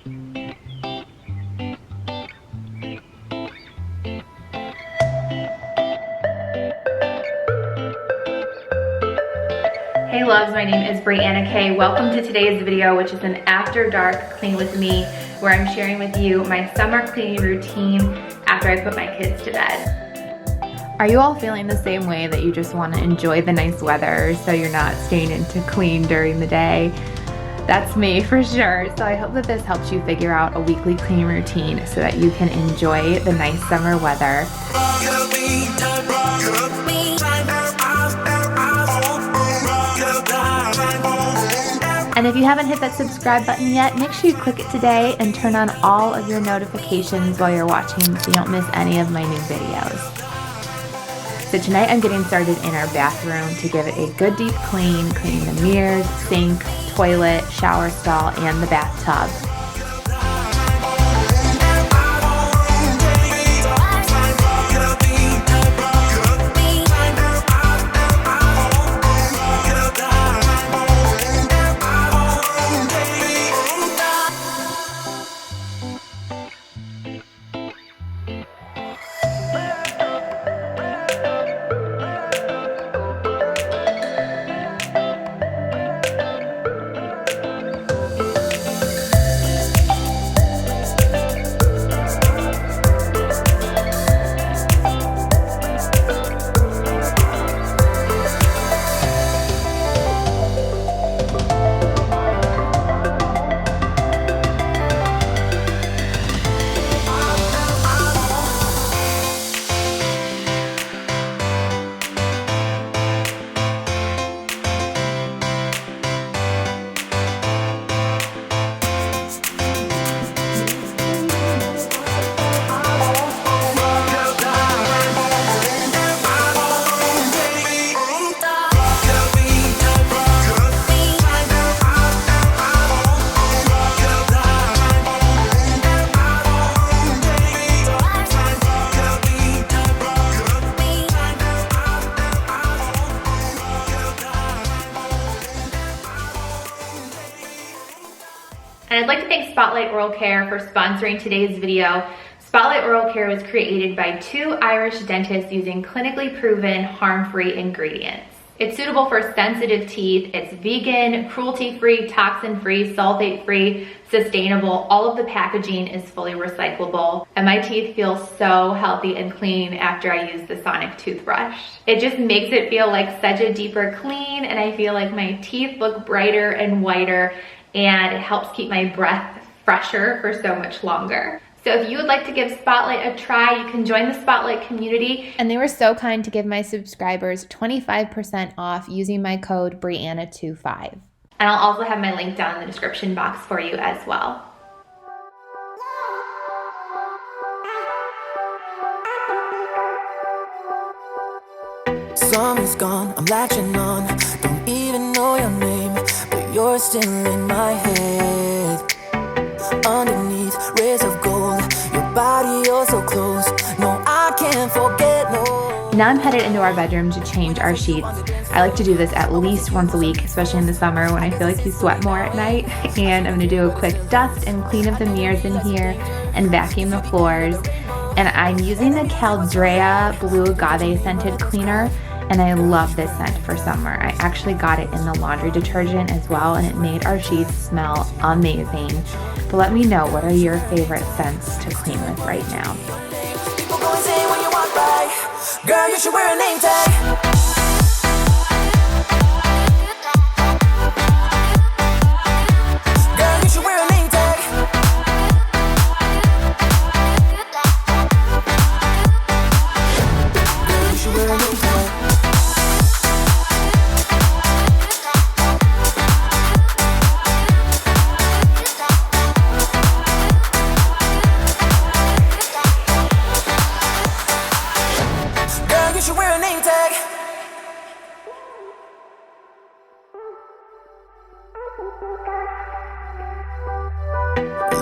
Hey loves, my name is Brianna K. Welcome to today's video, which is an after dark clean with me, where I'm sharing with you my summer cleaning routine after I put my kids to bed. Are you all feeling the same way, that you just want to enjoy the nice weather so you're not staying in to clean during the day? That's me for sure. So I hope that this helps you figure out a weekly cleaning routine so that you can enjoy the nice summer weather. And if you haven't hit that subscribe button yet, make sure you click it today and turn on all of your notifications while you're watching so you don't miss any of my new videos. So tonight I'm getting started in our bathroom to give it a good deep clean, cleaning the mirrors, sink, toilet, shower stall, and the bathtub. And I'd like to thank Spotlight Oral Care for sponsoring today's video. Spotlight Oral Care was created by 2 Irish dentists using clinically proven harm-free ingredients. It's suitable for sensitive teeth. It's vegan, cruelty-free, toxin-free, sulfate-free, sustainable. All of the packaging is fully recyclable. And my teeth feel so healthy and clean after I use the Sonic toothbrush. It just makes it feel like such a deeper clean, and I feel like my teeth look brighter and whiter, and it helps keep my breath fresher for so much longer. So if you would like to give Spotlight a try, you can join the Spotlight community. And they were so kind to give my subscribers 25% off using my code Brianna25. And I'll also have my link down in the description box for you as well. Summer's gone, I'm latching on. Don't even know your name, but you're still in my head. Underneath rays of gold, your body, you're so close. No, I can't forget, no. Now I'm headed into our bedroom to change our sheets. I like to do this at least once a week, especially in the summer when I feel like you sweat more at night. And I'm gonna do a quick dust and clean of the mirrors in here and vacuum the floors. And I'm using the Caldrea Blue Agave Scented Cleaner. And I love this scent for summer. I actually got it in the laundry detergent as well, and it made our sheets smell amazing. But let me know, what are your favorite scents to clean with right now? People go insane when you walk by. Girl, you should wear a name tag.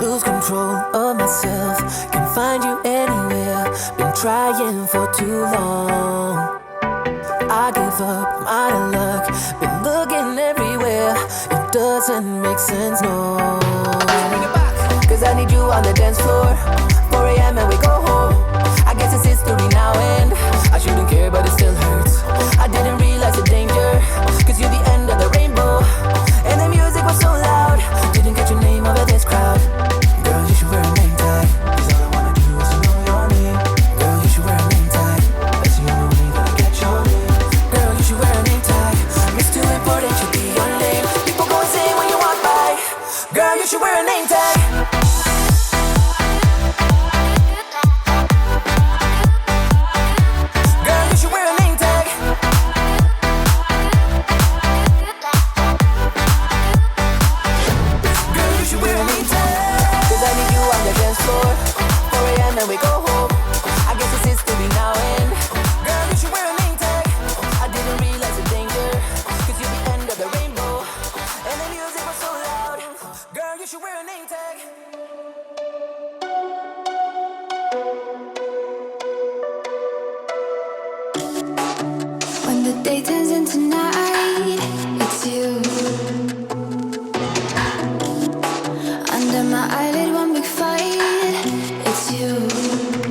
Lose control of myself, can't find you anywhere. Been trying for too long. I give up, I'm out of luck. Been looking everywhere, it doesn't make sense, no. Bring it back, 'cause Share my eyelid, one big fight. It's you.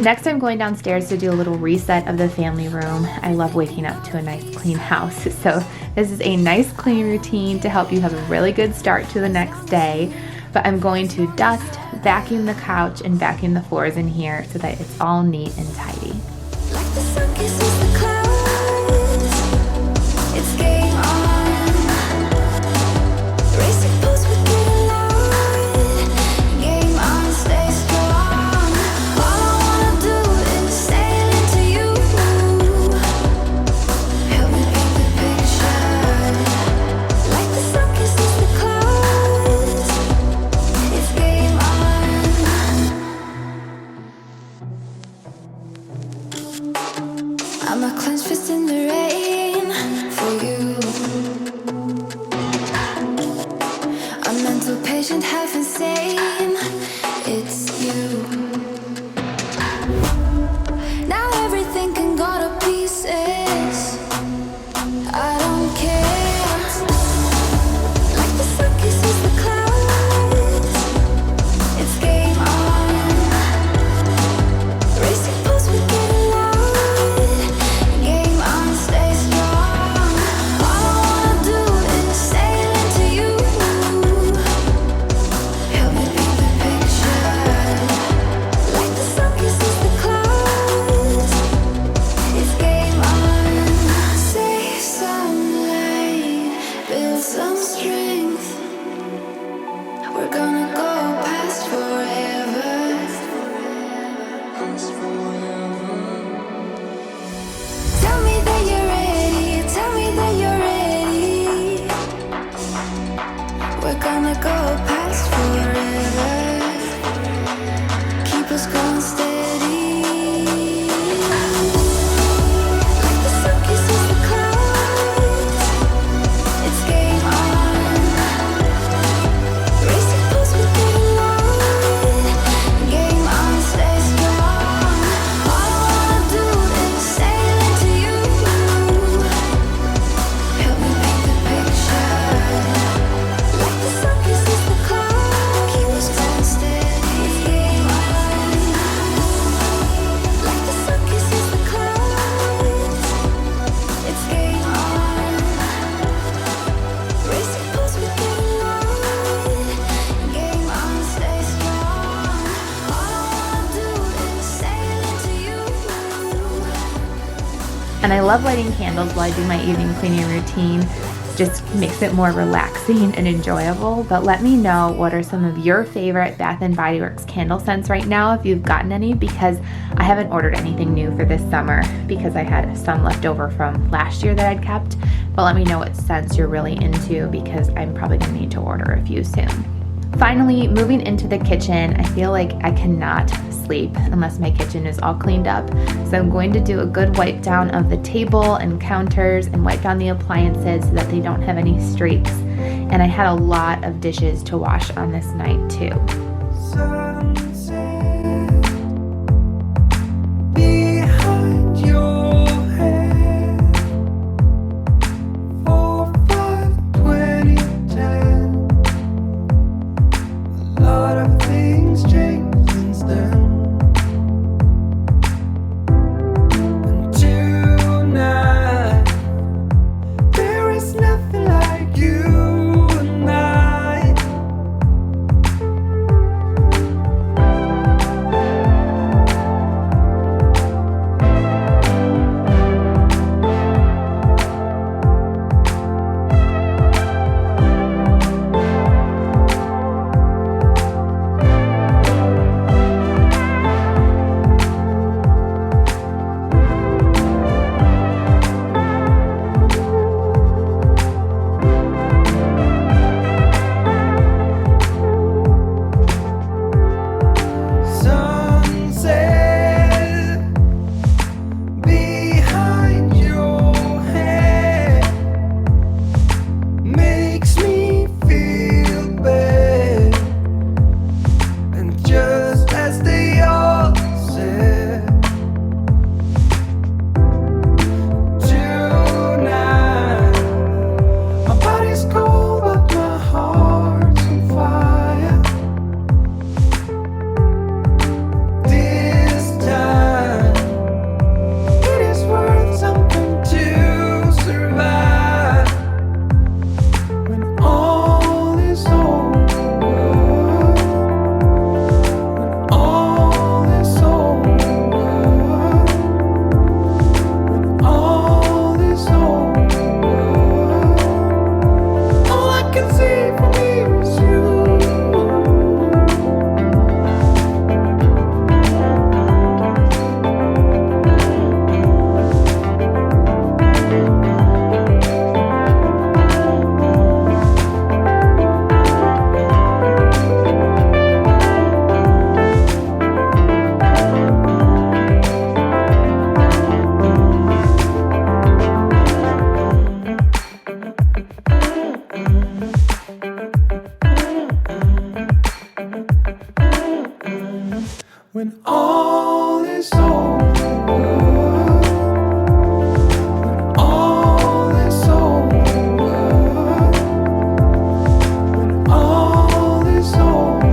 Next, I'm going downstairs to do a little reset of the family room. I love waking up to a nice clean house. So this is a nice cleaning routine to help you have a really good start to the next day. But I'm going to dust, vacuum the couch, and vacuum the floors in here so that it's all neat and tidy. Like the sun kisses the clouds, it's game on. Racing pulse, we get along. Game on, stay strong. All I wanna do is sail into you. Help me paint the picture. Like the sun kisses the clouds, it's game on. I'm a clenched fist in the rain for you. A mental patient, half insane. It's you. Now everything can go to pieces. I don't care. Like the sun kisses the clouds, it's game on. Racing pulse, we get along. Game on, stay strong. All I wanna do is sail into you. Help me paint the picture. Like the sun kisses the clouds, it's game on. Save some light, build some strength. We're gonna go past forever. Tell me that you're ready, tell me that you're ready. We're gonna go past forever. Keep us going steady. Like the sun kisses the clouds, it's game on. Racing pulse, we get along. Game on, stay strong. All I wanna do is sail into you. Help me paint the picture. Like the sun kisses the clouds, keep us going steady. It's game on. Like the sun kisses the clouds, it's game on. Racing pulse, we get along. Game on, stay strong. All I wanna do is sail into you. And I love lighting candles while I do my evening cleaning routine. Just makes it more relaxing and enjoyable. But let me know, what are some of your favorite Bath & Body Works candle scents right now, if you've gotten any, because I haven't ordered anything new for this summer because I had some left over from last year that I'd kept. But let me know what scents you're really into, because I'm probably gonna need to order a few soon. Finally, moving into the kitchen, I feel like I cannot sleep unless my kitchen is all cleaned up. So I'm going to do a good wipe down of the table and counters and wipe down the appliances so that they don't have any streaks. And I had a lot of dishes to wash on this night too. Behind your head, 4, 5, 20, 10. A lot of things changed since then. And tonight, there is nothing like you and I. When all is over, when all is over, when all is over,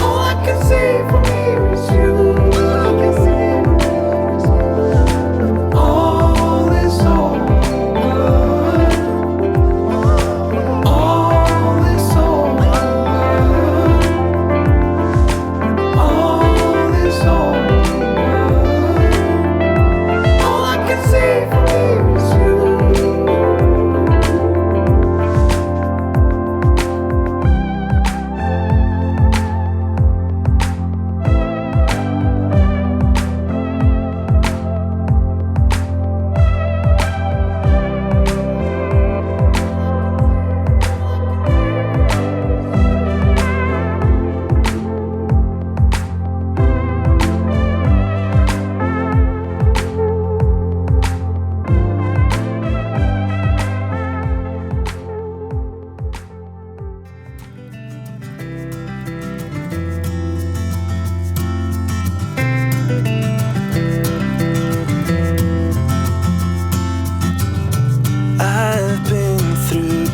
all I can see from here is you. All I can see from here is you. When all is over, when all is over.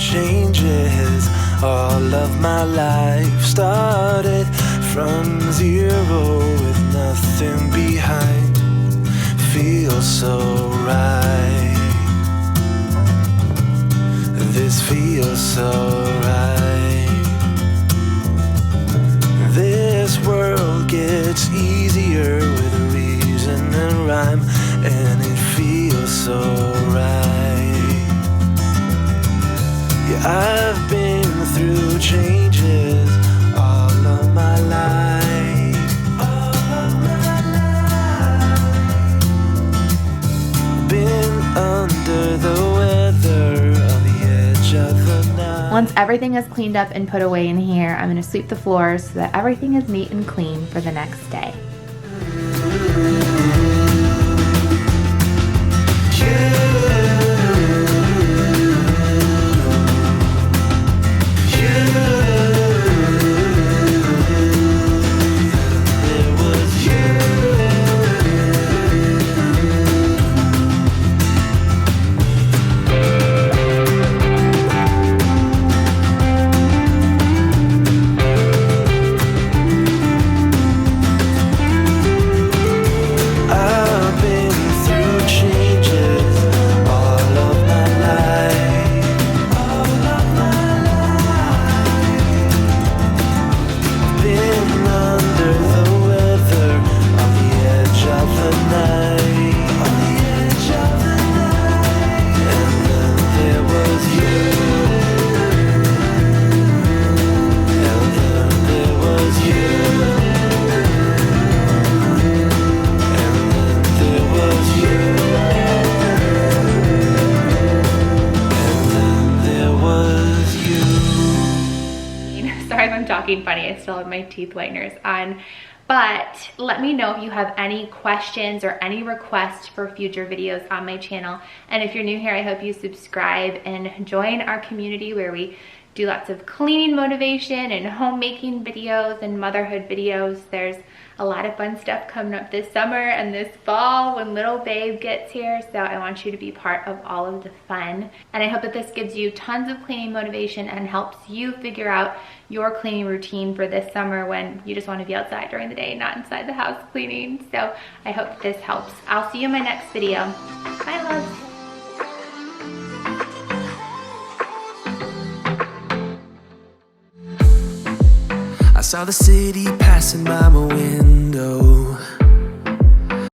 Changes, all of my life started from zero with nothing behind. Feels so right. This feels so right. This world gets easier with reason and rhyme, and it feels so right. I've been through changes all of my life. Been under the weather on the edge of the night. Once everything is cleaned up and put away in here, I'm gonna sweep the floors so that everything is neat and clean for the next day. Talking funny, I still have my teeth whiteners on, but let me know if you have any questions or any requests for future videos on my channel. And if you're new here, I hope you subscribe and join our community where we do lots of cleaning motivation and homemaking videos and motherhood videos. There's a lot of fun stuff coming up this summer and this fall when little babe gets here, so I want you to be part of all of the fun. And I hope that this gives you tons of cleaning motivation and helps you figure out your cleaning routine for this summer when you just want to be outside during the day, not inside the house cleaning. So I hope this helps. I'll see you in my next video. Bye, loves. I saw the city passing by my window.